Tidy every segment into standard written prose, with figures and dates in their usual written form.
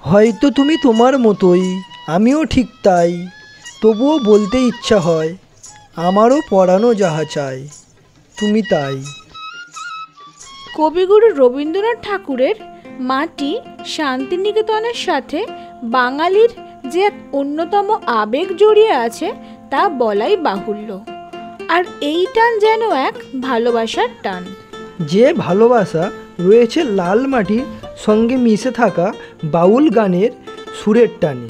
হয়তো তুমি তোমার মতোই, আমিও ঠিক তাই, তবুও বলতে ইচ্ছা হয় আমারও পরানো যাহা চাই, তুমি তাই। কবিগুরু রবীন্দ্রনাথ ঠাকুরের মাটি শান্তিনিকেতনের সাথে বাঙালির যে এক অন্যতম আবেগ জড়িয়ে আছে তা বলাই বাহুল্য। আর এই টান যেন এক ভালোবাসার টান, যে ভালোবাসা রয়েছে লাল মাটির সঙ্গে মিশে থাকা বাউল গানের সুরের টানে।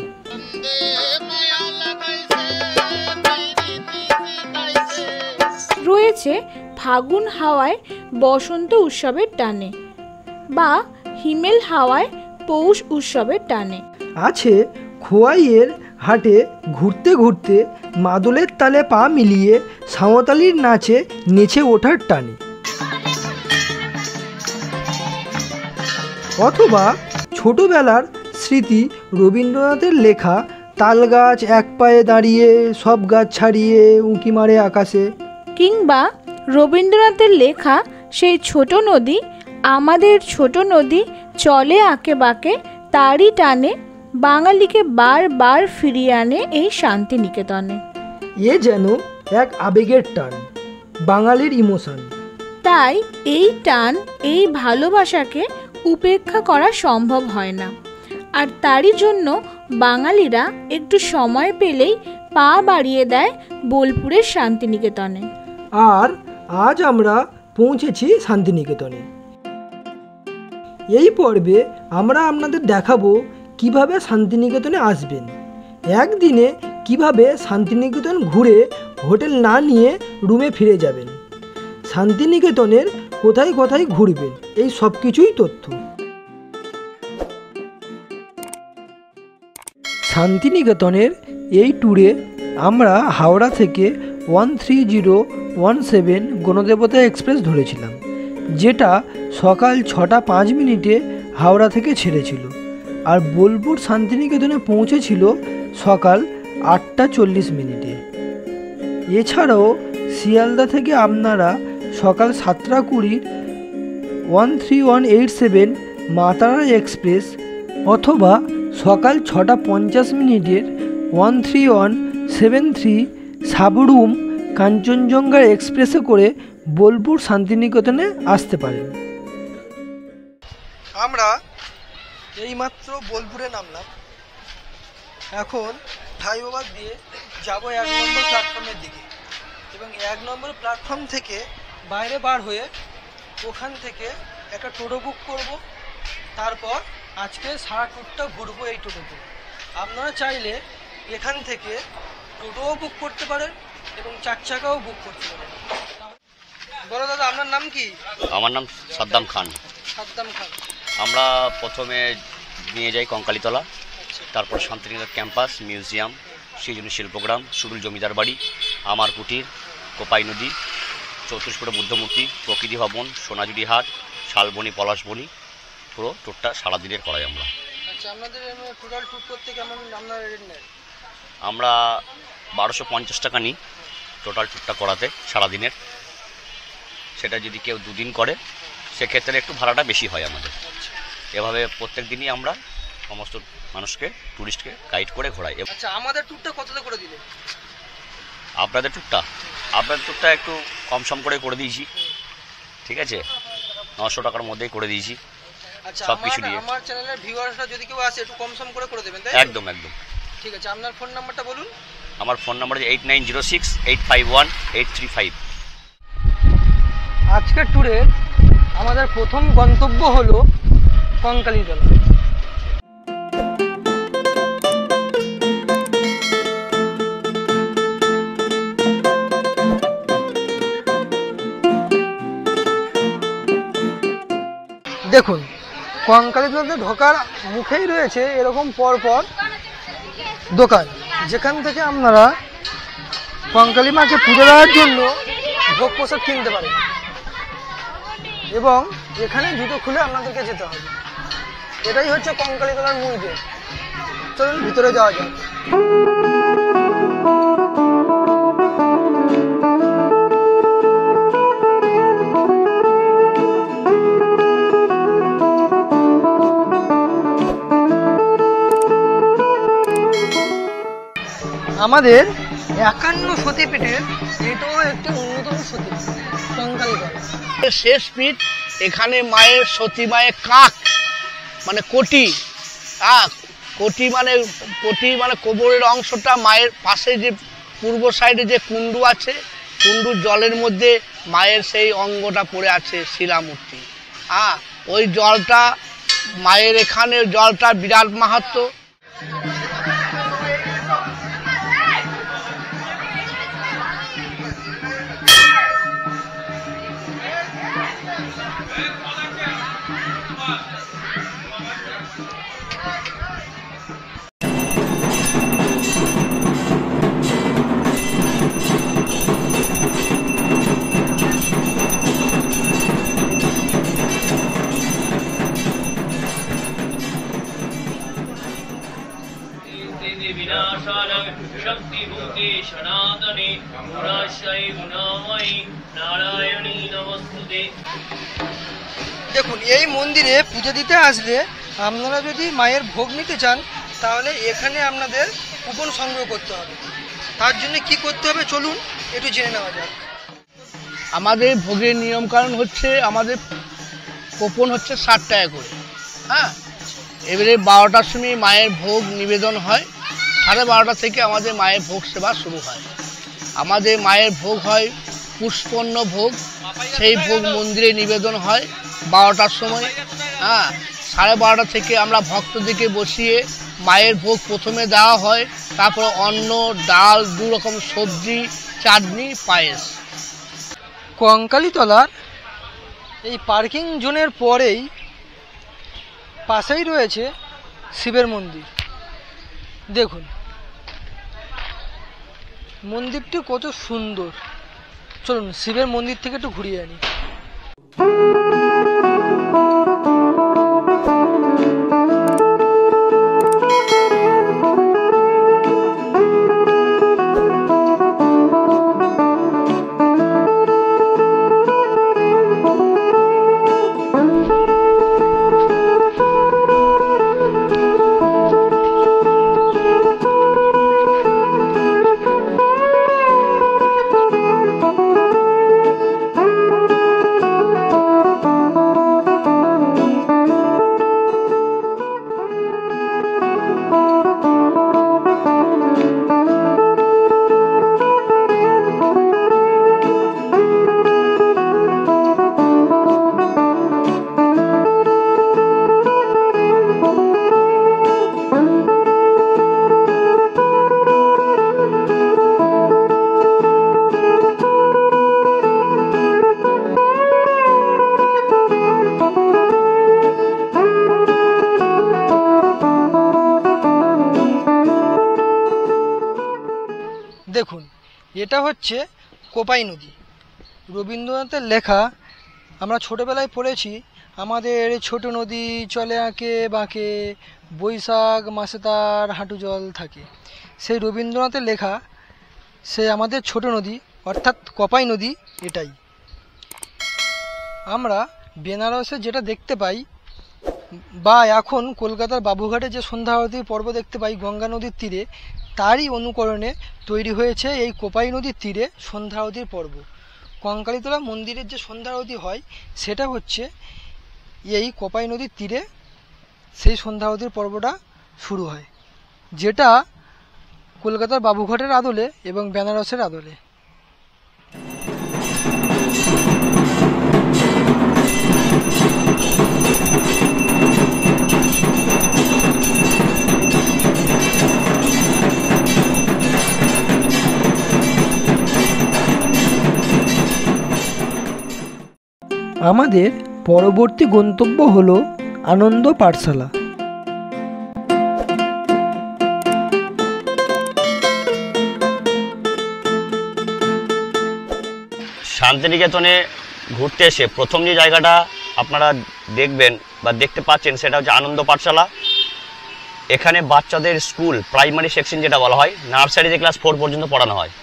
রয়েছে ফাগুন হাওয়ায় বসন্ত উৎসবের টানে বা হিমেল হাওয়ায় পৌষ উৎসবের টানে। আছে খোয়াইয়ের হাটে ঘুরতে ঘুরতে মাদলের তালে পা মিলিয়ে সাঁওতালির নাচে নেচে ওঠার টানে। অথবা ছোটবেলার স্মৃতি রবীন্দ্রনাথের লেখা তাল গাছ এক পায়ে দাঁড়িয়ে সব গাছ ছাড়িয়ে উঁকি মারে আকাশে। কিংবা রবীন্দ্রনাথের লেখা সেই ছোট নদী, আমাদের ছোট নদী চলে আঁকে বাঁকে, তারই টানে বাঙালিকে বারবার ফিরিয়ে আনে এই শান্তিনিকেতনে। এ যেন এক আবেগের টান, বাঙালির ইমোশন। তাই এই টান, এই ভালোবাসাকে উপেক্ষা করা সম্ভব হয় না। আর তারই জন্য বাঙালিরা একটু সময় পেলেই পা বাড়িয়ে দেয় বোলপুরের শান্তিনিকেতনে। আর আজ আমরা পৌঁছেছি শান্তিনিকেতনে। এই পর্বে আমরা আপনাদের দেখাবো কিভাবে শান্তিনিকেতনে আসবেন, একদিনে কিভাবে শান্তিনিকেতন ঘুরে হোটেল না নিয়ে রুমে ফিরে যাবেন, শান্তিনিকেতনের কোথায় কোথায় ঘুরবেন, এই সব কিছুই তথ্য। শান্তিনিকেতনের এই ট্যুরে আমরা হাওড়া থেকে 13017 গণদেবতা এক্সপ্রেস ধরেছিলাম, যেটা সকাল 6টা 5 মিনিটে হাওড়া থেকে ছেড়েছিল আর বোলপুর শান্তিনিকেতনে পৌঁছেছিল সকাল 8টা 40 মিনিটে। এছাড়াও শিয়ালদা থেকে আপনারা সকাল 7টা 20 13187 মাতারা এক্সপ্রেস অথবা সকাল 6টা 50 মিনিটের 13173 সাবরুম কাঞ্চনজঙ্ঘা এক্সপ্রেসে করে বোলপুর শান্তিনিকেতনে আসতে পারেন। আমরা এইমাত্র বোলপুরে নামলাম, এখন ফ্লাইওভার দিয়ে যাব 1 নম্বর প্ল্যাটফর্মের দিকে এবং 1 নম্বর প্ল্যাটফর্ম থেকে বাইরে বার হয়ে ওখান থেকে একটা টোটো বুক করব, তারপর আজকে সারা ট্যুরটা ঘুরবো এই টোটোতে। আপনারা চাইলে এখান থেকে টোটোও বুক করতে পারেন এবং 4 চাকাও বুক করতে পারেন। বলো দাদা, আপনার নাম কি? আমার নাম সাদ্দাম খান। সাদ্দাম খান। আমরা প্রথমে নিয়ে যাই কঙ্কালীতলা, তারপর শান্তিনিকেতন ক্যাম্পাস, মিউজিয়াম, সৃজনশীল প্রোগ্রাম, সুরুল জমিদার বাড়ি, আমার কুটির, কোপাই নদী, 34 ফুটের বুদ্ধমূর্তি, প্রকৃতি ভবন, সোনাঝুরি হাট, শালবনি, পলাশবনি, পুরো ট্যুরটা সারাদিনের করাই আমরা। আচ্ছা, আপনাদের টোটাল ট্যুর করতে কেমন আপনার রেট নেয়? আমরা 1250 টাকা নিই টোটাল ট্যুরটা করাতে সারাদিনের। সেটা যদি কেউ 2 দিন করে সেক্ষেত্রে একটু ভাড়াটা বেশি হয় আমাদের। এভাবে প্রত্যেক দিনই আমরা সমস্ত মানুষকে, ট্যুরিস্টকে গাইড করে ঘোরাই। আচ্ছা, আমাদের ট্যুরটা কততে করে দিলেন? আপনাদের ট্যুরটা একটু কম সম করে দিয়েছি, ঠিক আছে, 900 টাকার মধ্যেই করে দিয়েছি। আচ্ছা, সব কিছু নিয়ে আমার চ্যানেলের ভিউয়ার্সরা যদি কেউ আসে একটু কম সম করে দেবেন, তাই? একদম একদম। ঠিক আছে, আপনার ফোন নাম্বারটা বলুন। আমার ফোন নাম্বার 8906851835। আজকের ট্যুরে আমাদের প্রথম গন্তব্য হলো কঙ্কালীতলা। দেখুন, কঙ্কালীতলাতে ঢোকার মুখেই রয়েছে এরকম পরপর দোকান, যেখান থেকে আপনারা কঙ্কালী মাকে পুজো দেওয়ার জন্য ভোগ প্রসাদ কিনতে পারেন এবং এখানে জুতো খুলে আপনাদেরকে যেতে হবে। এটাই হচ্ছে কঙ্কালীতলার মূল গেট। চলুন ভিতরে যাওয়া যাক। আমাদের 51 সতীপীঠের এটাও একটি অন্যতম সতীপীঠ কঙ্কালীতলা। শেষ পীঠ, এখানে মায়ের সতী মায়ের কাক মানে কোটি, কোটি মানে কোমরের অংশটা, মায়ের পাশে যে পূর্ব সাইডে যে কুণ্ডু আছে, কুণ্ডুর জলের মধ্যে মায়ের সেই অঙ্গটা পড়ে আছে শিলামূর্তি। ওই জলটা মায়ের, এখানে জলটা বিরাট মাহাত্ম্য। शक्तिभूते सनातने गुणाश्रये गुणामयी नारायणी नमस्तुते। দেখুন, এই মন্দিরে পুজো দিতে আসলে আপনারা যদি মায়ের ভোগ নিতে চান তাহলে এখানে আপনাদের কুপন সংগ্রহ করতে হবে। তার জন্য কি করতে হবে চলুন একটু জেনে নেওয়া যাক। আমাদের ভোগের নিয়ম কারণ হচ্ছে, আমাদের কুপন হচ্ছে 60 টাকা করে। এবারে 12টার সময় মায়ের ভোগ নিবেদন হয়, 12:30 থেকে আমাদের মায়ের ভোগ সেবা শুরু হয়। আমাদের মায়ের ভোগ হয় পুষ্পন্ন ভোগ, সেই ভোগ মন্দিরে নিবেদন হয় 12টার সময়। 12:30 থেকে আমরা ভক্তদেরকে বসিয়ে মায়ের ভোগ প্রথমে দেওয়া হয়, তারপর অন্ন, ডাল, 2 রকম সবজি, চাটনি, পায়েস। কঙ্কালীতলার এই পার্কিং জোনের পরেই পাশেই রয়েছে শিবের মন্দির। দেখুন মন্দিরটি কত সুন্দর। চলুন শিবের মন্দির থেকে একটু ঘুরিয়ে আনি। দেখুন এটা হচ্ছে কোপাই নদী, রবীন্দ্রনাথের লেখা। আমরা ছোটোবেলায় পড়েছি, আমাদের ছোট নদী চলে আঁকে বাঁকে, বৈশাখ মাসে তার হাঁটু জল থাকে। সেই রবীন্দ্রনাথের লেখা সে আমাদের ছোট নদী অর্থাৎ কোপাই নদী এটাই। আমরা বেনারসে যেটা দেখতে পাই বা এখন কলকাতার বাবুঘাটে যে সন্ধ্যা আরতির পর্ব দেখতে পাই গঙ্গা নদীর তীরে, তারই অনুকরণে তৈরি হয়েছে এই কোপাই নদীর তীরে সন্ধ্যা আরতির পর্ব। কঙ্কালীতলা মন্দিরের যে সন্ধ্যা আরতি হয় সেটা হচ্ছে এই কোপাই নদীর তীরে, সেই সন্ধ্যা আরতির পর্বটা শুরু হয়, যেটা কলকাতার বাবুঘাটের আদলে এবং বেনারসের আদলে। আমাদের পরবর্তী গন্তব্য হলো আনন্দ পাঠশালা। শান্তিনিকেতনে ঘুরতে এসে প্রথম যে জায়গাটা আপনারা দেখবেন বা দেখতে পাচ্ছেন সেটা হচ্ছে আনন্দ পাঠশালা। এখানে বাচ্চাদের স্কুল, প্রাইমারি সেকশন যেটা বলা হয়, নার্সারি থেকে ক্লাস 4 পর্যন্ত পড়ানো হয়।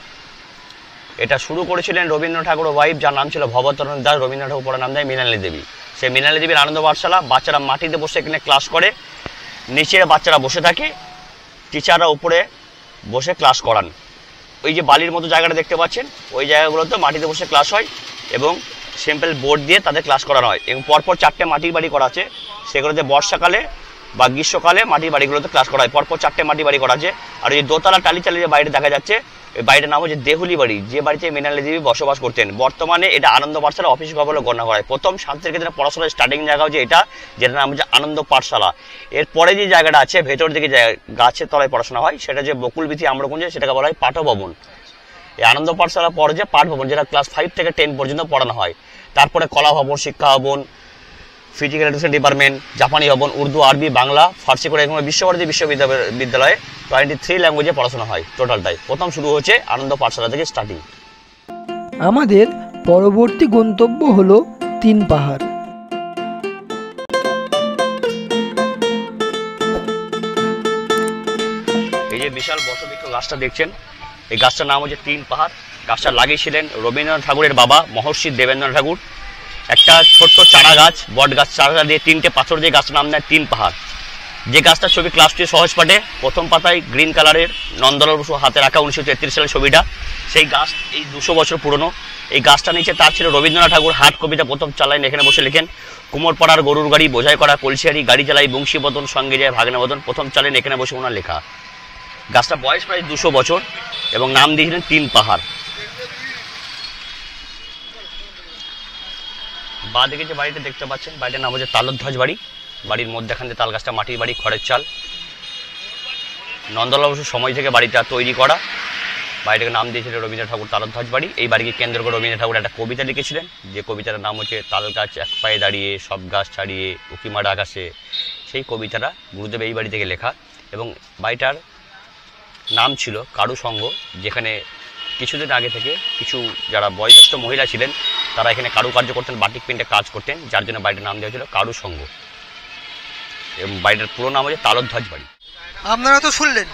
এটা শুরু করেছিলেন রবীন্দ্রনাথ ঠাকুর ওয়াইফ, যার নাম ছিল ভবতারণী দাস। রবীন্দ্রনাথ ঠাকুর পরে নাম দেয় মৃণালী দেবী। সেই মৃণালী দেবীর আনন্দ পাঠশালা। বাচ্চারা মাটিতে বসে এখানে ক্লাস করে, নিচে বাচ্চারা বসে থাকে, টিচাররা উপরে বসে ক্লাস করান। ওই যে বালির মতো জায়গাটা দেখতে পাচ্ছেন, ওই জায়গাগুলোতে মাটিতে বসে ক্লাস হয় এবং সিম্পল বোর্ড দিয়ে তাদের ক্লাস করানো হয়। এবং পরপর 4টে মাটির বাড়ি করা আছে, সেগুলোতে বর্ষাকালে বা গ্রীষ্মকালে মাটির বাড়িগুলোতে ক্লাস করা হয়। পরপর 4টে মাটির বাড়ি করা আছে। আর ওই যে দোতলা টালি চালিয়ে যে বাড়িটা দেখা যাচ্ছে, ওই বাড়িটার নাম হচ্ছে দেহুলি বাড়ি, যে বাড়িতে মৃণাল দেবী বসবাস করতেন। বর্তমানে এটা আনন্দ পাঠশালা অফিস ঘর বলে গণ্য করা হয়। প্রথম শান্তিনিকেতনে পড়াশোনার স্টার্টিং জায়গা হচ্ছে এটা, যেটার নাম হচ্ছে আনন্দ পাঠশালা। এরপরে যে জায়গাটা আছে ভেতর দিকে গাছের তলায় পড়াশোনা হয়, সেটা যে বকুলবীথি আম্রকুঞ্জে, সেটাকে বলা হয় পাঠভবন। এই আনন্দ পাঠশালা পরে যে পাঠভবন, যেটা ক্লাস 5 থেকে 10 পর্যন্ত পড়ানো হয়। তারপরে কলা ভবন, শিক্ষা ভবন, ফিজিক্যাল এডুকেশন ডিপার্টমেন্ট, জাপানি ভবন, উর্দু, আরবি, বাংলা, ফার্সি করে এরকম বিশ্বভারতী বিশ্ববিদ্যালয়ে 23 ল্যাঙ্গুয়েজে পড়াশোনা হয় টোটালটাই। প্রথম শুরু হচ্ছে আনন্দ পাঠশালা থেকে স্টার্টিং। আমাদের পরবর্তী গন্তব্য হলো 3 পাহাড়। এই যে বিশাল বটবৃক্ষ গাছটা দেখছেন, এই গাছটার নাম হচ্ছে 3 পাহাড়। গাছটা লাগিয়েছিলেন রবীন্দ্রনাথ ঠাকুরের বাবা মহর্ষি দেবেন্দ্রনাথ ঠাকুর। একটা ছোট্ট চারা গাছ, বট গাছ, চারা দিয়ে 3টে পাথর দিয়ে গাছটার নাম দেয় 3 পাহাড়। যে গাছটার ছবি ক্লাস 2 সহজ পাঠে প্রথম পাতায় গ্রিন কালারের নন্দলাল বসু হাতে রাখা 1933 সালের ছবিটা, সেই গাছ এই 200 বছর পুরনো। এই গাছটা নিচে তার ছিল রবীন্দ্রনাথ ঠাকুর হাট কবিতা প্রথম চালাইন, এখানে বসে লেখেন কুমোরপাড়ার গরুর গাড়ি বোঝাই করা কলসিয়ারি, গাড়ি চালাই বংশীবদন, সঙ্গে যায় ভাগ্নেবদন, প্রথম চালাইন এখানে বসে ওনার লেখা। গাছটা বয়স প্রায় 200 বছর এবং নাম দিয়েছিলেন 3 পাহাড়। বাঁ দিকে যে বাড়িটা দেখতে পাচ্ছেন, বাড়িটার নাম হচ্ছে তালধ্বজ বাড়ি। বাড়ির মধ্যেখান থেকে তাল গাছটা, মাটির বাড়ি, খড়ের চাল। নন্দলাল বসুর সময় থেকে বাড়িটা তৈরি করা। বাড়িটাকে নাম দিয়েছিলেন রবীন্দ্রনাথ ঠাকুর তালধ্বজ বাড়ি। এই বাড়িকে কেন্দ্র করে রবীন্দ্রনাথ ঠাকুর একটা কবিতা লিখেছিলেন, যে কবিতাটার নাম হচ্ছে তাল গাছ এক পায়ে দাঁড়িয়ে, সব গাছ ছাড়িয়ে, উকিমার আকাশে। সেই কবিতাটা গুরুদেব এই বাড়ি থেকে লেখা। এবং বাড়িটার নাম ছিল কারু সংঘ, যেখানে কিছুদিন আগে থেকে কিছু যারা বয়োজ্যেষ্ঠ মহিলা ছিলেন তারা এখানে কারুকার্য করতেন, বাটিক প্রিন্টে কাজ করতেন, যার জন্য বাড়িটার নাম দেওয়া ছিল কারু সংঘ। এবং বাড়িটার পুরো নাম হচ্ছে তালধ্বজ বাড়ি। আপনারা তো শুনলেন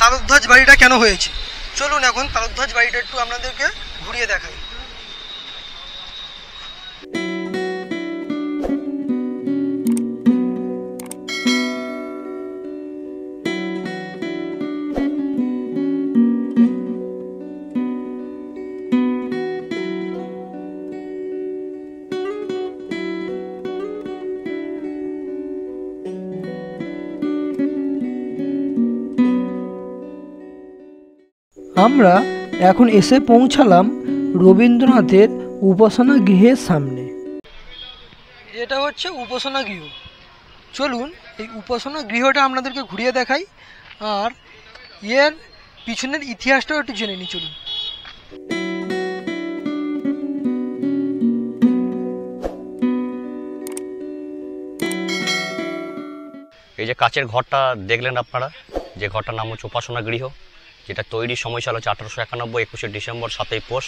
তালধ্বজ বাড়িটা কেন হয়েছে। চলুন এখন তালধ্বজ বাড়িটা একটু আপনাদেরকে ঘুরিয়ে দেখাই। আমরা এখন এসে পৌঁছালাম রবীন্দ্রনাথের উপাসনা গৃহের সামনে। এটা হচ্ছে উপাসনা গৃহ। চলুন এই উপাসনা গৃহটা আপনাদেরকে ঘুরিয়ে দেখাই আর এর পিছনের ইতিহাসটাও একটু জেনে নিই। চলুন। এই যে কাচের ঘরটা দেখলেন আপনারা, যে ঘরটার নাম হচ্ছে উপাসনা গৃহ, যেটা তৈরির সময় ছিল 1891, 21শে ডিসেম্বর, 7ই পৌষ।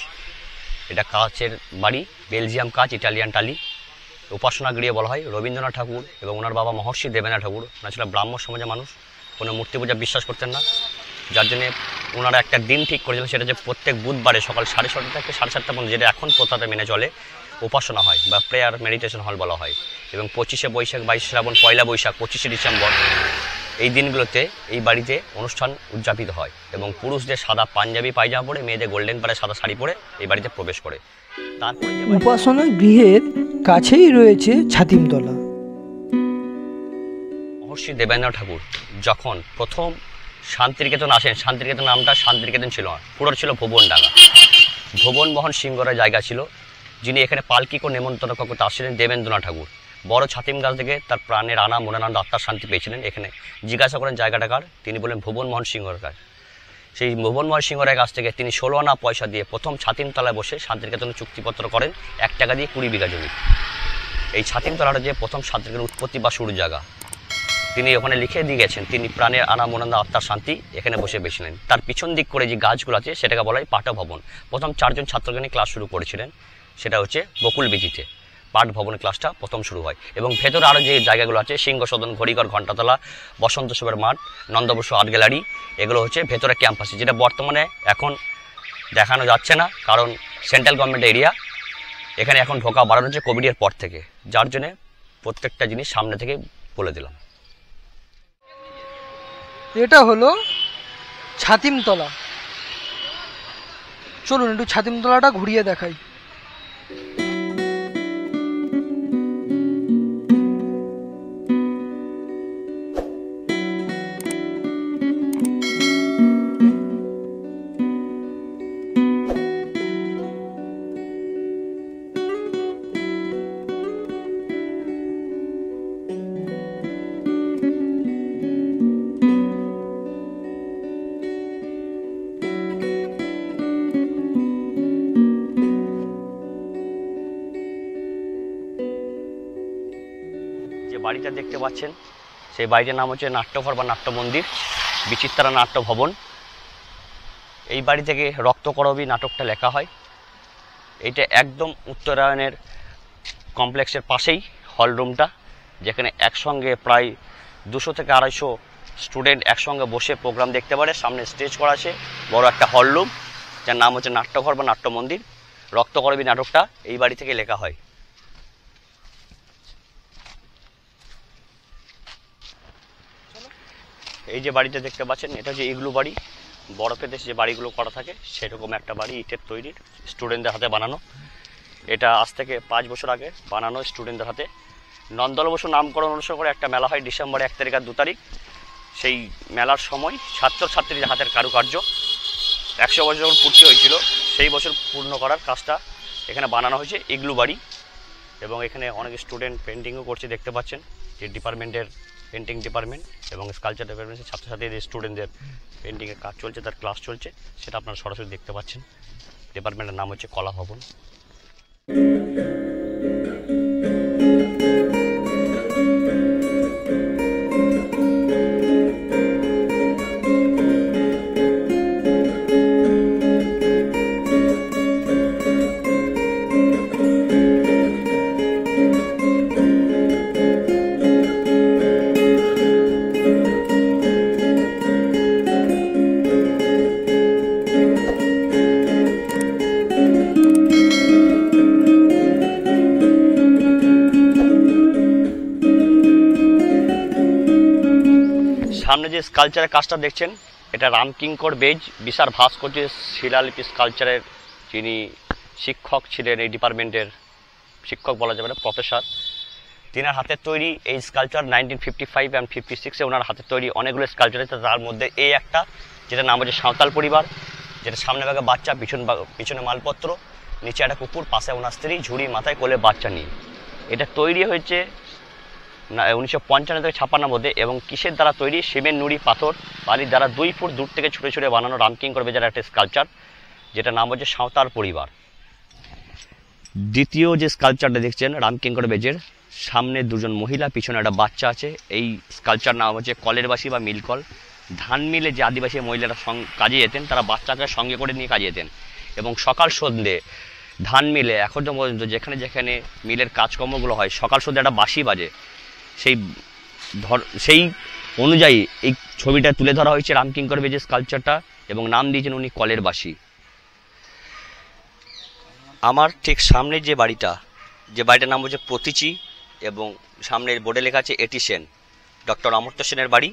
এটা কাচের বাড়ি, বেলজিয়াম কাচ, ইটালিয়ান টালি। উপাসনা গৃহে বলা হয়। রবীন্দ্রনাথ ঠাকুর এবং ওনার বাবা মহর্ষি দেবেন্দ্রনাথ ঠাকুর, ওনারা ছিল ব্রাহ্ম সমাজের মানুষ, কোনো মূর্তি পূজা বিশ্বাস করতেন না। যার জন্যে ওনারা একটা দিন ঠিক করেছিলেন, সেটা যে প্রত্যেক বুধবারে সকাল 6:30 থেকে 7:30 পর্যন্ত, যেটা এখন প্রথাতে মেনে চলে, উপাসনা হয় বা প্রেয়ার মেডিটেশন হল বলা হয়। এবং 25শে বৈশাখ, 22শে শ্রাবণ, 1লা বৈশাখ, 25শে ডিসেম্বর, এই দিনগুলোতে এই বাড়িতে অনুষ্ঠান উদযাপিত হয়। এবং পুরুষদের সাদা পাঞ্জাবি পায়জামা পরে, মেয়েদের গোল্ডেন পাড়ে সাদা শাড়ি পরে এই বাড়িতে প্রবেশ করে। তারপরে উপাসনা গৃহের কাছেই রয়েছে ছাতিমতলা। মহর্ষি দেবেন্দ্রনাথ ঠাকুর যখন প্রথম শান্তিনিকেতন আসেন, শান্তিনিকেতন নামটা শান্তিনিকেতন ছিল না, পুরো ছিল ভুবনডাঙ্গা। ভুবনমোহন সিংহরের জায়গা ছিল, যিনি এখানে পালকি করে নেমন্তন্ন করতে আসছিলেন দেবেন্দ্রনাথ ঠাকুর। বড় ছাতিম গাছ থেকে তার প্রাণের আনা মনানন্দ আত্মার শান্তি পেয়েছিলেন। এখানে জিজ্ঞাসা করেন জায়গাটাকার, তিনি বলেন ভুবনমোহন সিংহর কাছ। সেই ভুবনমোহন সিংহরের কাছ থেকে তিনি 16 আনা পয়সা দিয়ে প্রথম ছাতিমতলায় বসে শান্তিনিকেতনের চুক্তিপত্র করেন, 1 টাকা দিয়ে 20 বিঘা জমি। এই ছাতিমতলাটা যে প্রথম শান্তিনিকেতনের উৎপত্তি বা শুরুর জায়গা, তিনি ওখানে লিখে দিয়ে গেছেন, তিনি প্রাণের আনা মনানন্দ আত্মার শান্তি এখানে বসে বেছিলেন। তার পিছন দিক করে যে গাছগুলো আছে সেটাকে বলা হয় পাঠভবন। প্রথম 4 জন ছাত্রকে নিয়ে ক্লাস শুরু করেছিলেন, সেটা হচ্ছে বকুলবীথিতে। পাঠ ভবনের ক্লাসটা প্রথম শুরু হয়। এবং ভেতরে আরও যে জায়গাগুলো আছে, সিংহসদন, ঘড়িঘর, ঘণ্টাতলা, বসন্ত উৎসবের মাঠ, নন্দবসু আর্ট গ্যালারি, এগুলো হচ্ছে ভেতরে ক্যাম্পাসে, যেটা বর্তমানে এখন দেখানো যাচ্ছে না, কারণ সেন্ট্রাল গভর্নমেন্ট এরিয়া। এখানে এখন ঢোকা বাড়ানো হচ্ছে কোভিডের পর থেকে, যার জন্যে প্রত্যেকটা জিনিস সামনে থেকে বলে দিলাম। এটা হলো ছাতিমতলা। চলুন একটু ছাতিমতলাটা ঘুরিয়ে দেখাই। বাড়িটা দেখতে পাচ্ছেন সেই বাড়িটার নাম হচ্ছে নাট্যঘর বা নাট্য মন্দির, বিচিত্রা নাট্য ভবন। এই বাড়ি থেকে রক্তকরবী নাটকটা লেখা হয়। এইটা একদম উত্তরায়ণের কমপ্লেক্সের পাশেই হলরুমটা, যেখানে একসঙ্গে প্রায় 200 থেকে 250 স্টুডেন্ট একসঙ্গে বসে প্রোগ্রাম দেখতে পারে। সামনে স্টেজ করা আছে, বড় একটা হলরুম, যার নাম হচ্ছে নাট্যঘর বা নাট্য মন্দির। রক্তকরবী নাটকটা এই বাড়ি থেকে লেখা হয়। এই যে বাড়িটা দেখতে পাচ্ছেন, এটা হচ্ছে ইগলু বাড়ি। বরফের দেশে যে বাড়িগুলো করা থাকে সেরকম একটা বাড়ি, ইটের তৈরি, স্টুডেন্টদের হাতে বানানো। এটা আজ থেকে 5 বছর আগে বানানো স্টুডেন্টদের হাতে। নন্দল বসু নামকরণ অনুসরণ করে একটা মেলা হয় ডিসেম্বর 1 তারিখ আর 2 তারিখ। সেই মেলার সময় ছাত্রছাত্রীদের হাতের কারুকার্য 100 বছর যখন পূর্তি হয়েছিল, সেই বছর পূর্ণ করার কাজটা এখানে বানানো হয়েছে ইগলু বাড়ি। এবং এখানে অনেক স্টুডেন্ট পেন্টিংও করছে, দেখতে পাচ্ছেন যে ডিপার্টমেন্টের পেন্টিং ডিপার্টমেন্ট এবং স্কালচার ডিপার্টমেন্টের ছাত্রছাত্রীদের স্টুডেন্টদের পেন্টিংয়ের কাজ চলছে, তার ক্লাস চলছে, সেটা আপনারা সরাসরি দেখতে পাচ্ছেন। ডিপার্টমেন্টের নাম হচ্ছে কলা ভবন। সামনে যে স্কালচারের কাজটা দেখছেন, এটা রামকিঙ্কর বেজ বিশাল ভাস্কর্য শিলালিপি স্কালচারের যিনি শিক্ষক ছিলেন, এই ডিপার্টমেন্টের শিক্ষক বলা যাবে না, প্রফেসর, তিনার হাতের তৈরি এই স্কালচার 1955 এবং 56-এ ওনার হাতের তৈরি অনেকগুলো স্কালচার আছে। তার মধ্যে এই একটা, যেটা নাম হচ্ছে সাঁওতাল পরিবার, যেটা সামনে ভাগে বাচ্চা, পিছনে মালপত্র, নিচে একটা কুকুর, পাশে ওনার স্ত্রী, ঝুড়ি মাথায় কোলে বাচ্চা নিয়ে। এটা তৈরি হয়েছে 1955 থেকে 56 মধ্যে। এবং কিসের দ্বারা তৈরি? সিমেন্ট, নুড়ি, পাথর, বালির দ্বারা 2 ফুট দূর থেকে ছুটে ছুটে বানানো রামকিঙ্কর বেজের একটা স্কালচার, যেটা নাম হচ্ছে সাঁওতাল পরিবার। দ্বিতীয় যে স্কালচারটা দেখছেন রামকিঙ্কর বেজের, সামনে 2জন মহিলা, পিছনে একটা বাচ্চা আছে। এই স্কালচার নাম হচ্ছে কলের বাসি বা মিলকল। ধান মিলে যে আদিবাসী মহিলারা কাজে যেতেন, তারা বাচ্চাকে সঙ্গে করে নিয়ে কাজে যেতেন এবং সকাল সন্ধ্যে ধান মিলে এখন পর্যন্ত যেখানে যেখানে মিলের কাজকর্মগুলো হয়, সকাল সন্ধ্যে একটা বাঁশি বাজে। সেই অনুযায়ী এই ছবিটা তুলে ধরা হয়েছে রামকিঙ্কর বেজের স্কালচারটা, এবং নাম দিয়েছেন উনি কলের বাসি। আমার ঠিক সামনে যে বাড়িটার নাম হচ্ছে প্রতীচি, এবং সামনের বোর্ডে লেখা আছে এটি সেন, ডক্টর অমর্ত্য সেনের বাড়ি।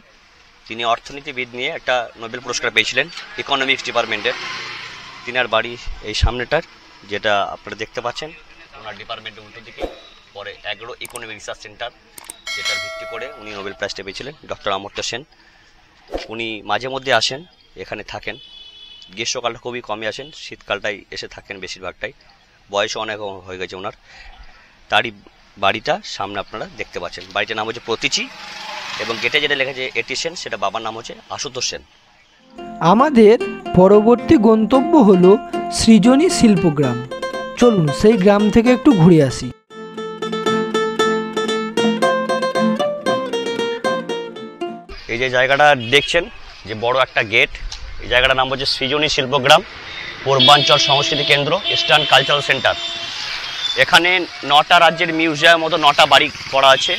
তিনি অর্থনীতিবিদ নিয়ে একটা নোবেল পুরস্কার পেয়েছিলেন ইকোনমিক্স ডিপার্টমেন্টের। তিনার বাড়ি এই সামনেটার, যেটা আপনারা দেখতে পাচ্ছেন ওনার ডিপার্টমেন্টের উল্টো দিকে। পরে অ্যাগ্রো ইকোনমিক রিসার্চ সেন্টার, যেটার ভিত্তি করে উনি নোবেল প্রাইজটা পেয়েছিলেন, ডক্টর অমর্ত্য সেন। উনি মাঝে মধ্যে আসেন, এখানে থাকেন। গ্রীষ্মকালটা খুবই কমই আসেন, শীতকালটাই এসে থাকেন বেশিরভাগটাই। বয়সও অনেক হয়ে গেছে ওনার। তারই বাড়িটা সামনে আপনারা দেখতে পাচ্ছেন। বাড়িটার নাম হচ্ছে প্রতীচি, এবং গেটে যেটা লেখা আছে এটি সেন, সেটা বাবার নাম হচ্ছে আশুতোষ সেন। আমাদের পরবর্তী গন্তব্য হলো সৃজনী শিল্পগ্রাম। চলুন সেই গ্রাম থেকে একটু ঘুরে আসি। এই যে জায়গাটা দেখছেন, যে বড় একটা গেট, এই জায়গাটার নাম হচ্ছে সৃজনী শিল্পগ্রাম, পূর্বাঞ্চল সংস্কৃতি কেন্দ্র, ইস্টার্ন কালচারাল সেন্টার। এখানে 9টা রাজ্যের মিউজিয়ামের মতো 9টা বাড়ি করা আছে,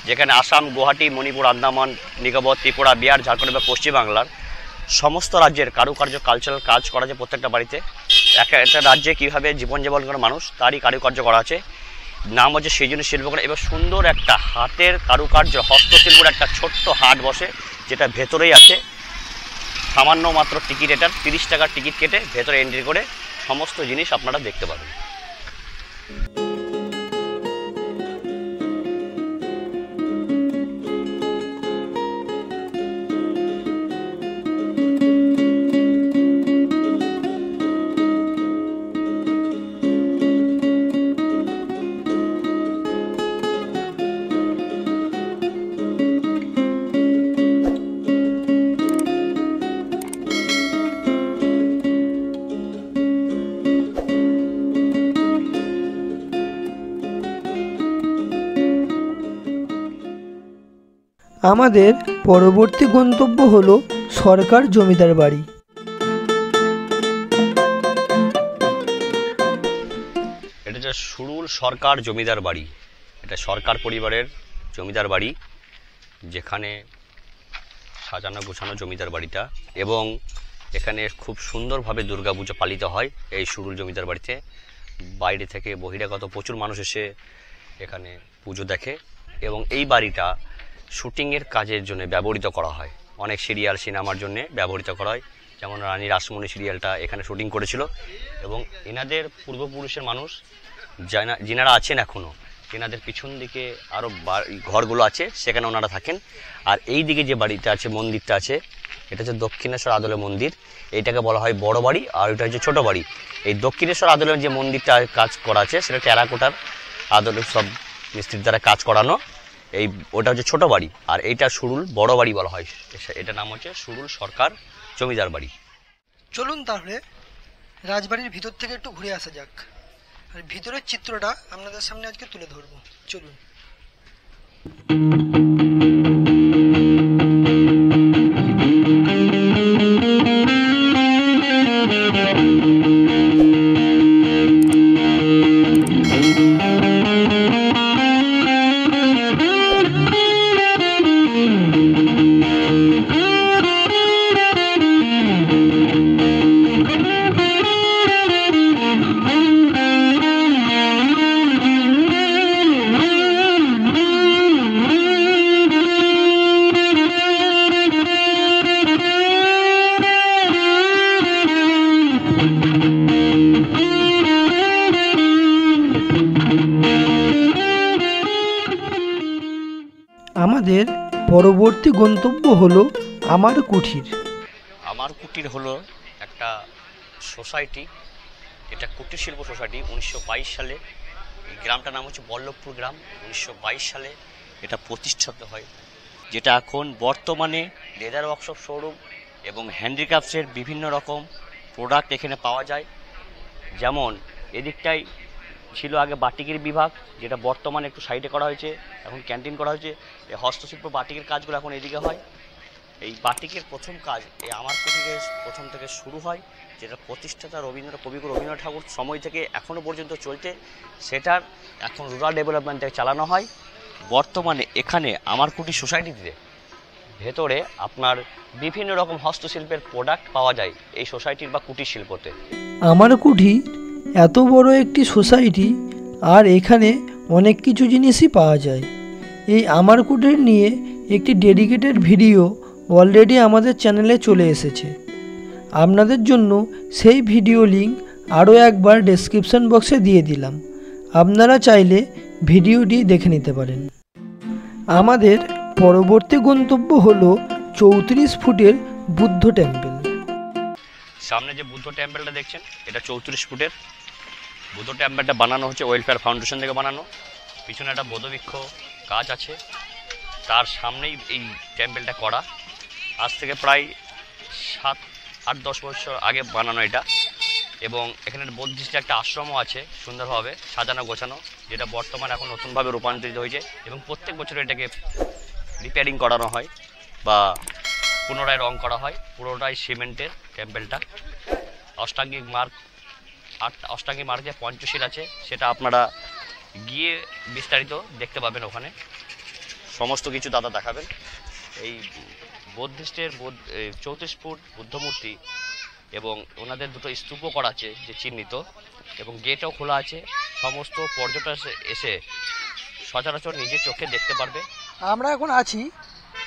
যেখানে আসাম, গুয়াহাটি, মণিপুর, আন্দামান নিকোবর, ত্রিপুরা, বিহার, ঝাড়খণ্ড এবং পশ্চিমবাংলার সমস্ত রাজ্যের কারুকার্য, কালচারাল কাজ করা আছে প্রত্যেকটা বাড়িতে। একটা রাজ্যে কীভাবে জীবনযাপন করে মানুষ, তারই কারুকার্য করা আছে। নাম হচ্ছে সৃজনী শিল্পগ্রাম। এবার সুন্দর একটা হাতের কারুকার্য, হস্তশিল্পের একটা ছোট্ট হাট বসে, যেটা ভেতরেই আছে সামান্য মাত্র টিকিট, এটার 30 টাকার টিকিট কেটে ভেতরে এন্ট্রি করে সমস্ত জিনিস আপনারা দেখতে পাবেন। আমাদের পরবর্তী গন্তব্য হলো সরকার জমিদার বাড়ি। এটা যে সুরুল সরকার জমিদার বাড়ি, এটা সরকার পরিবারের জমিদার বাড়ি, যেখানে সাজানো গোছানো জমিদার বাড়িটা, এবং এখানে খুব সুন্দরভাবে দুর্গাপুজো পালিত হয় এই সুরুল জমিদার বাড়িতে। বাইরে থেকে বহিরাগত প্রচুর মানুষ এসে এখানে পুজো দেখে, এবং এই বাড়িটা শুটিংয়ের কাজের জন্য ব্যবহৃত করা হয়। অনেক সিরিয়াল সিনেমার জন্য ব্যবহৃত করা হয়, যেমন রানী রাসমণি সিরিয়ালটা এখানে শুটিং করেছিল। এবং এনাদের পূর্বপুরুষের মানুষ যিনারা আছেন এখনও, এনাদের পিছন দিকে আরও ঘরগুলো আছে, সেখানে ওনারা থাকেন। আর এই দিকে যে বাড়িটা আছে, মন্দিরটা আছে, এটা হচ্ছে দক্ষিণেশ্বর আদলের মন্দির। এইটাকে বলা হয় বড় বাড়ি, আর ওইটা হচ্ছে ছোটো বাড়ি। এই দক্ষিণেশ্বর আদলের যে মন্দিরটা কাজ করা আছে, সেটা টেরাকোটার আদলের সব মিস্ত্রির দ্বারা কাজ করানো। ওটা হচ্ছে ছোট বাড়ি, আর এইটা সুরুল বড় বাড়ি বলা হয়। এটার নাম হচ্ছে সুরুল সরকার জমিদার বাড়ি। চলুন তাহলে রাজবাড়ির ভিতর থেকে একটু ঘুরে আসা যাক, আর ভিতরের চিত্রটা আপনাদের সামনে আজকে তুলে ধরবো। চলুন। আমাদের পরবর্তী গন্তব্য হলো আমার কুঠির। আমার কুটির হলো একটা সোসাইটি, এটা কুটির শিল্প সোসাইটি। 1922 সালে এই গ্রামটার নাম হচ্ছে বল্লভপুর গ্রাম। 1922 সালে এটা প্রতিষ্ঠিত হয়, যেটা এখন বর্তমানে লেদার ওয়ার্কশপ শোরুম এবং হ্যান্ডিক্রাফটসের বিভিন্ন রকম প্রোডাক্ট এখানে পাওয়া যায়। যেমন এদিকটাই ছিল আগে বাটিকের বিভাগ, যেটা বর্তমানে একটু সাইডে করা হয়েছে, এখন ক্যান্টিন করা হয়েছে। এই হস্তশিল্প বাটিকের কাজগুলো এখন এদিকে হয়। এই বাটিকের প্রথম কাজ এই আমার কুটিরে প্রথম থেকে শুরু হয়, যেটা প্রতিষ্ঠাতা কবিগুরু রবীন্দ্রনাথ ঠাকুর সময় থেকে এখনও পর্যন্ত চলছে। সেটার এখন রুরাল ডেভেলপমেন্ট থেকে চালানো হয়। বর্তমানে এখানে আমার কুটির সোসাইটিতে ভেতরে আপনার বিভিন্ন রকম হস্তশিল্পের প্রোডাক্ট পাওয়া যায় এই সোসাইটির বা কুটির শিল্পতে। আমার কুঠির এত বড় একটি সোসাইটি, আর এখানে অনেক কিছু জিনিসই পাওয়া যায়। এই আমার কুঠির নিয়ে একটি ডেডিকেটেড ভিডিও অলরেডি আমাদের চ্যানেলে চলে এসেছে। আপনাদের জন্য সেই ভিডিও লিঙ্ক আরও একবার ডেসক্রিপশন বক্সে দিয়ে দিলাম, আপনারা চাইলে ভিডিওটি দেখে নিতে পারেন। আমাদের পরবর্তী গন্তব্য হলো 34 ফুটের বুদ্ধ টেম্পল। সামনে যে বুদ্ধ টেম্পলটা দেখছেন, এটা 34 ফুটের। বুদ্ধ টেম্পলটা বানানো হচ্ছে ওয়েলফেয়ার ফাউন্ডেশন থেকে বানানো। পিছনে একটা বোধবৃক্ষ গাছ আছে, তার সামনেই এই টেম্পলটা করা। আজ থেকে প্রায় 7-8-10 বছর আগে বানানো এটা। এবং এখানে বৌদ্ধিষ্ট একটা আশ্রমও আছে, সুন্দরভাবে সাজানো গোছানো, যেটা বর্তমানে এখন নতুনভাবে রূপান্তরিত হয়েছে। এবং প্রত্যেক বছর এটাকে রিপেয়ারিং করানো হয় বা পুনরায় রং করা হয়। পুরোটাই সিমেন্টের টেম্পলটা। অষ্টাঙ্গিক মার্গ যে পঞ্চশীল আছে, সেটা আপনারা গিয়ে বিস্তারিত দেখতে পাবেন। ওখানে সমস্ত কিছু দাদা দেখাবেন। এই বৌদ্ধিষ্টের 34 ফুট বুদ্ধমূর্তি এবং ওনাদের দুটো স্তূপও করা আছে যে চিহ্নিত, এবং গেটও খোলা আছে। সমস্ত পর্যটক এসে সচরাচর নিজের চোখে দেখতে পারবে। আমরা এখন আছি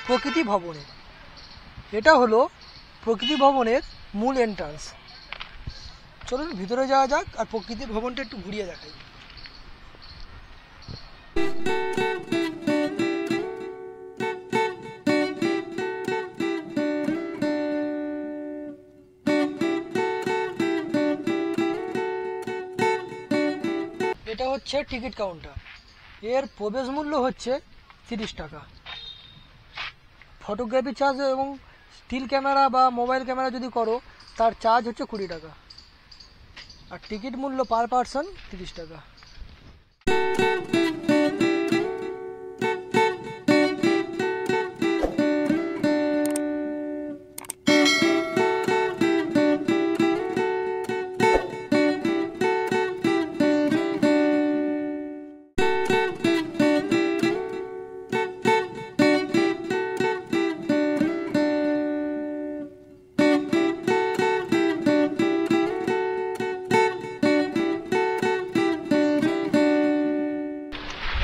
প্রকৃতি ভবনে। এটা হলো প্রকৃতি ভবনের মূল এন্ট্রান্স। চলুন ভিতরে যাওয়া যাক আর প্রকৃতি ভবনটা একটু ঘুরিয়ে দেখাই। এটা হচ্ছে টিকিট কাউন্টার। এর প্রবেশ মূল্য হচ্ছে 30 টাকা। ফটোগ্রাফি চার্জ এবং স্টিল ক্যামেরা বা মোবাইল ক্যামেরা যদি করো তার চার্জ হচ্ছে 20 টাকা। আর টিকিট মূল্য পার পারসন 30 টাকা।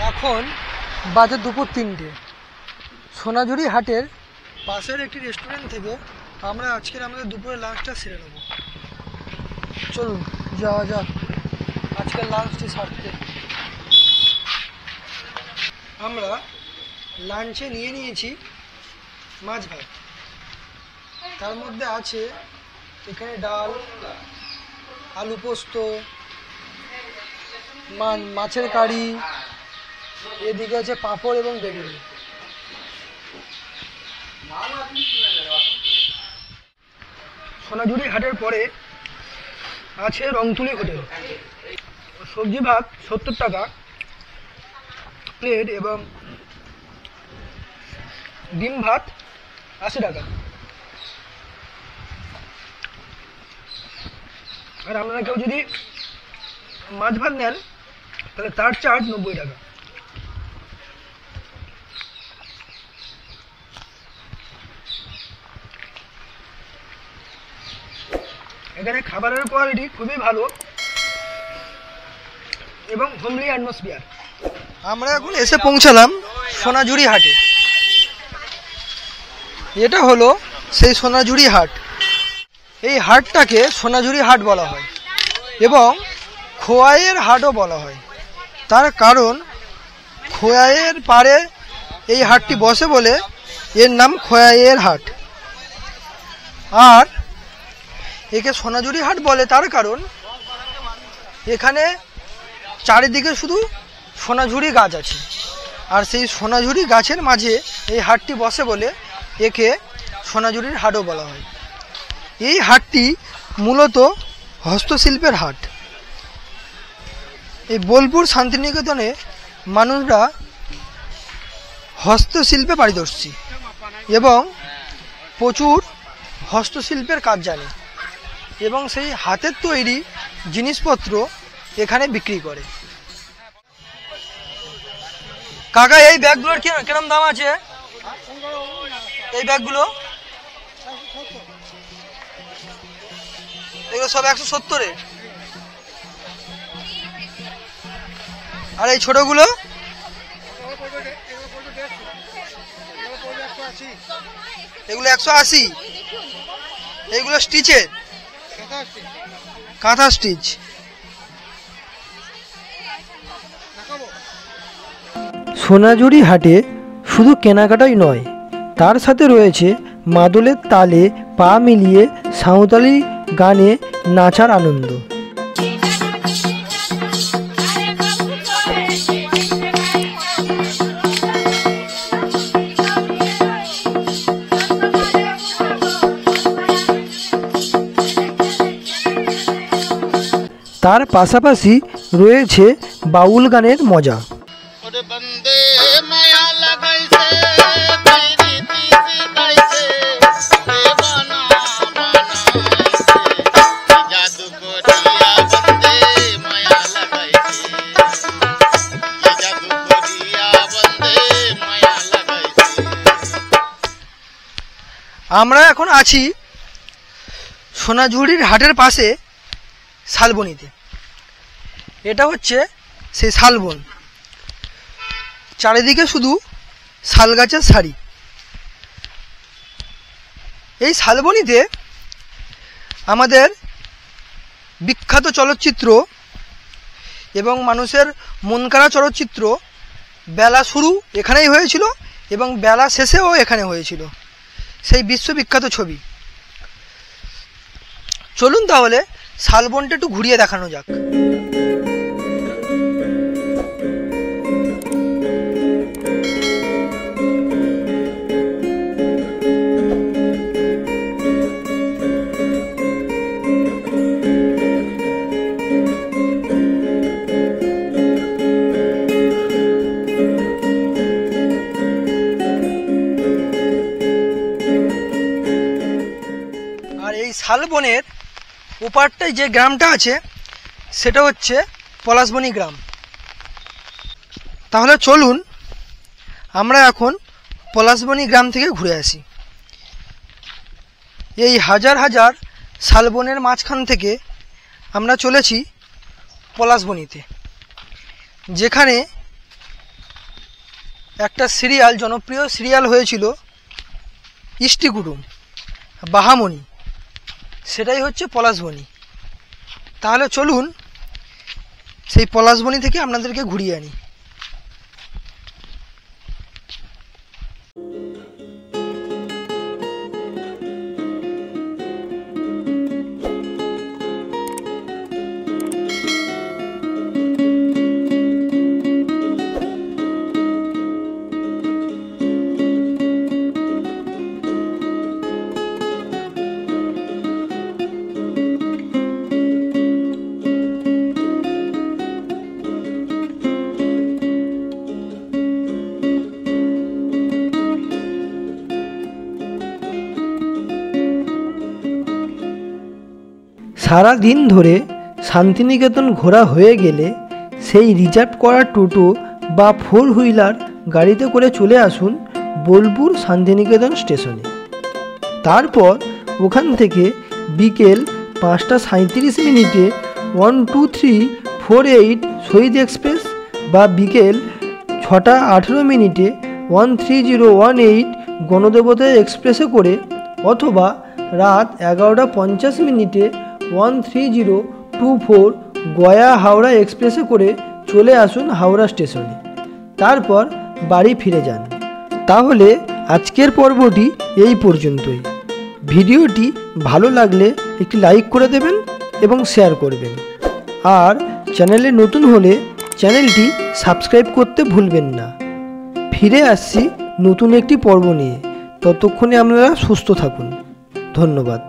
এখন বাজে দুপুর 3টে। সোনাঝুরি হাটের পাশের একটি রেস্টুরেন্ট থেকে আমরা আজকের আমাদের দুপুরের লাঞ্চটা সেরে নেব। চলুন যাওয়া যাক আজকের লাঞ্চটি সারতে। আমরা লাঞ্চে নিয়ে নিয়েছি মাছ ভাত। তার মধ্যে আছে এখানে ডাল, আলু পোস্ত, মাছের কারি, এদিকে আছে পাঁপড় এবং বেগুনি। সোনাঝুরি হাটের পরে আছে রংতুলি হোটেল। সবজি ভাত 70 টাকা প্লেট এবং ডিম ভাত 80 টাকা। আর আপনারা কেউ যদি মাছ ভাত নেন তাহলে তার চার্জ 90 টাকা। এখানে খাবারের কোয়ালিটি খুবই ভালো এবং হোমলি অ্যাটমসফিয়ার। আমরা এখন এসে পৌঁছালাম সোনাঝুরি হাটে। এটা হলো সেই সোনাঝুরি হাট। এই হাটটাকে সোনাঝুরি হাট বলা হয় এবং খোয়াইয়ের হাটও বলা হয়। তার কারণ খোয়াইয়ের পাড়ে এই হাটটি বসে বলে এর নাম খোয়াইয়ের হাট। আর একে সোনাঝুরি হাট বলে তার কারণ এখানে চারিদিকে শুধু সোনাঝুরি গাছ আছে, আর সেই সোনাঝুরি গাছের মাঝে এই হাটটি বসে বলে একে সোনাঝুরির হাটও বলা হয়। এই হাটটি মূলত হস্তশিল্পের হাট। এই বোলপুর শান্তিনিকেতনে মানুষরা হস্তশিল্পে পারদর্শী এবং প্রচুর হস্তশিল্পের কাজ জানে এবং সেই হাতের তৈরি জিনিসপত্র এখানে বিক্রি করে। কাকা এই ব্যাগগুলোর কিরকম দাম আছে? এই ব্যাগগুলো এগুলো সব 170-এর। আর এই ছোটগুলো এগুলো 180। এইগুলো স্টিচের, কাঁথা স্টিচ। সোনাঝুরি হাটে শুধু কেনাকাটাই নয়, তার সাথে রয়েছে মাদলের তালে পা মিলিয়ে সাঁওতালি গানে নাচার আনন্দ। তার পাশাপাশি রয়েছে বাউল গানের মজা। আমরা এখন আছি সোনাঝুরির হাটের পাশে শালবনিতে। এটা হচ্ছে সেই শালবন, চারিদিকে শুধু শাল গাছের সারি। এই শালবনীতে আমাদের বিখ্যাত চলচ্চিত্র এবং মানুষের মনকাড়া চলচ্চিত্র বেলা শুরু এখানেই হয়েছিল এবং বেলা শেষেও এখানে হয়েছিল, সেই বিশ্ববিখ্যাত ছবি। চলুন তাহলে শালবনটা একটু ঘুরিয়ে দেখানো যাক। আর এই শালবনের ওপারটায় যে গ্রামটা আছে সেটা হচ্ছে পলাশবনী গ্রাম। তাহলে চলুন আমরা এখন পলাশবনী গ্রাম থেকে ঘুরে আসি। এই হাজার হাজার শালবনের মাঝখান থেকে আমরা চলেছি পলাশবনীতে, যেখানে একটা সিরিয়াল, জনপ্রিয় সিরিয়াল হয়েছিল ইষ্টি কুটুম, বাহামণি, সেটাই হচ্ছে পলাশবনী। তাহলে চলুন সেই পলাশবনী থেকে আপনাদেরকে ঘুরিয়ে আনি। সারা দিন ধরে শান্তিনিকেতন ঘোরা হয়ে গেলে সেই রিজার্ভ করা টোটো বা 4 হুইলার গাড়িতে করে চলে আসুন বোলপুর শান্তিনিকেতন স্টেশনে। তারপর ওখান থেকে বিকেল 5টা 37 মিনিটে 12348 শহীদ এক্সপ্রেস বা বিকেল 6টা 18 মিনিটে 13018 গণদেবতা এক্সপ্রেসে করে, অথবা রাত 11টা 50 মিনিটে 13024 গয়া হাওড়া এক্সপ্রেসে করে চলে আসুন হাওড়া স্টেশনে। তারপর বাড়ি ফিরে যান। তাহলে আজকের পর্বটি এই পর্যন্তই। ভিডিওটি ভালো লাগলে একটি লাইক করে দেবেন এবং শেয়ার করবেন, আর চ্যানেলে নতুন হলে চ্যানেলটি সাবস্ক্রাইব করতে ভুলবেন না। ফিরে আসছি নতুন একটি পর্ব নিয়ে। ততক্ষণে আপনারা সুস্থ থাকুন। ধন্যবাদ।